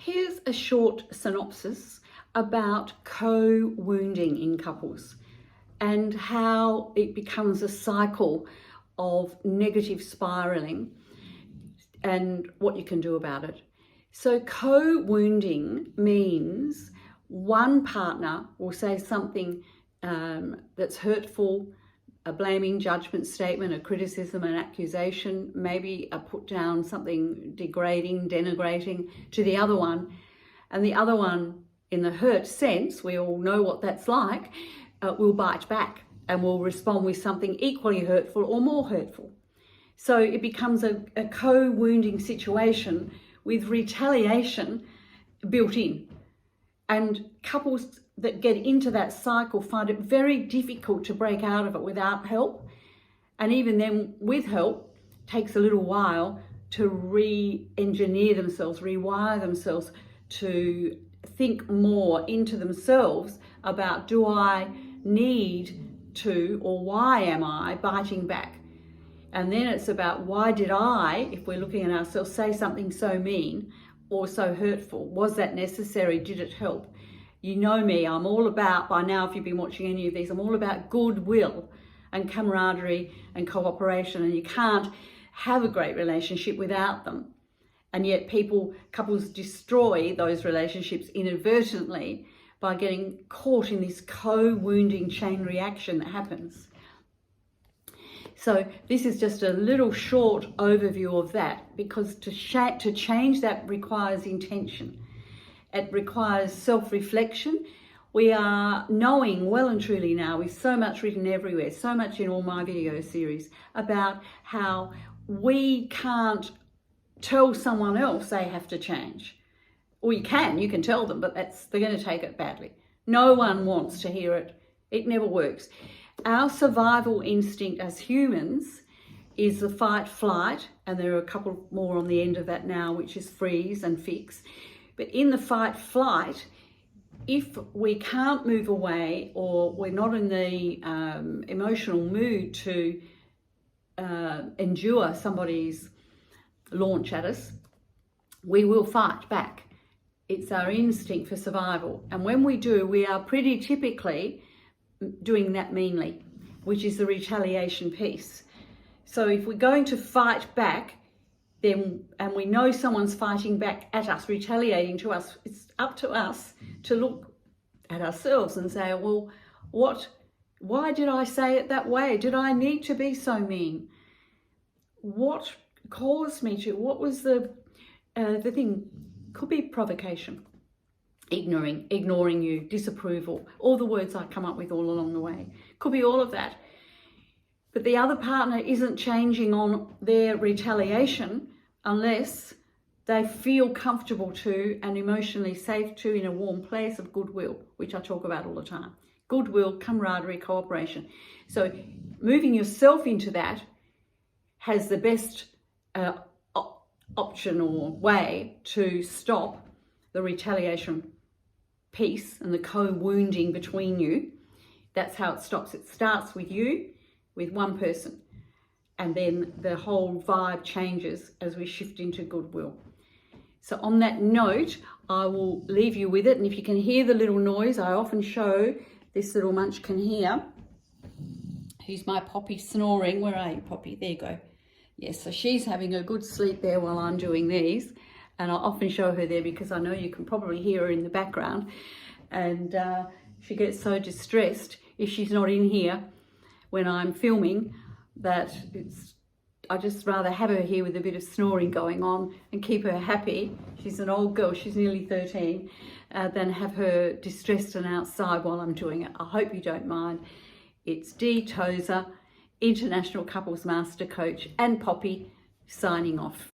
Here's a short synopsis about co-wounding in couples and how it becomes a cycle of negative spiraling and what you can do about it. So co-wounding means one partner will say something that's hurtful, a blaming judgment statement, a criticism, an accusation, maybe a put down, something degrading, denigrating to the other one. And the other one, in the hurt sense, we all know what that's like, will bite back and will respond with something equally hurtful or more hurtful. So it becomes a co-wounding situation with retaliation built in. And couples that get into that cycle find it very difficult to break out of it without help. And even then, with help, takes a little while to re-engineer themselves, rewire themselves, to think more into themselves about, do I need to, or why am I biting back? And then it's about, why did I, if we're looking at ourselves, say something so mean or so hurtful? Was that necessary? Did it help? You know me, I'm all about, by now if you've been watching any of these, I'm all about goodwill and camaraderie and cooperation, and you can't have a great relationship without them. And yet couples destroy those relationships inadvertently by getting caught in this co-wounding chain reaction that happens. So this is just a little short overview of that, because to change that requires intention. It requires self-reflection. We are knowing well and truly now, with so much written everywhere, so much in all my video series, about how we can't tell someone else they have to change. Or you can tell them, but they're going to take it badly. No one wants to hear it. It never works. Our survival instinct as humans is the fight, flight, and there are a couple more on the end of that now, which is freeze and fix. But in the fight, flight, if we can't move away, or we're not in the emotional mood to endure somebody's launch at us, we will fight back. It's our instinct for survival. And when we do, we are pretty typically doing that meanly, which is the retaliation piece. So if we're going to fight back, then, and we know someone's fighting back at us, retaliating to us, it's up to us to look at ourselves and say, well, why did I say it that way? Did I need to be so mean? What caused me to? What was the thing? Could be provocation, ignoring you, disapproval, all the words I come up with all along the way. Could be all of that. But the other partner isn't changing on their retaliation unless they feel comfortable to and emotionally safe to, in a warm place of goodwill, which I talk about all the time. Goodwill, camaraderie, cooperation. So moving yourself into that has the best option or way to stop the retaliation piece and the co-wounding between you. That's how it stops. It starts with you, with one person, and then the whole vibe changes as we shift into goodwill. So on that note, I will leave you with it. And if you can hear the little noise, I often show this little munchkin here, who's my Poppy snoring. Where are you, Poppy? There you go. Yes, so she's having a good sleep there while I'm doing these. And I often show her there because I know you can probably hear her in the background. And she gets so distressed if she's not in here when I'm filming that I just rather have her here with a bit of snoring going on and keep her happy. She's an old girl, she's nearly 13, than have her distressed and outside while I'm doing it. I hope you don't mind. It's Dee Tozer, International Couples Master Coach, and Poppy signing off.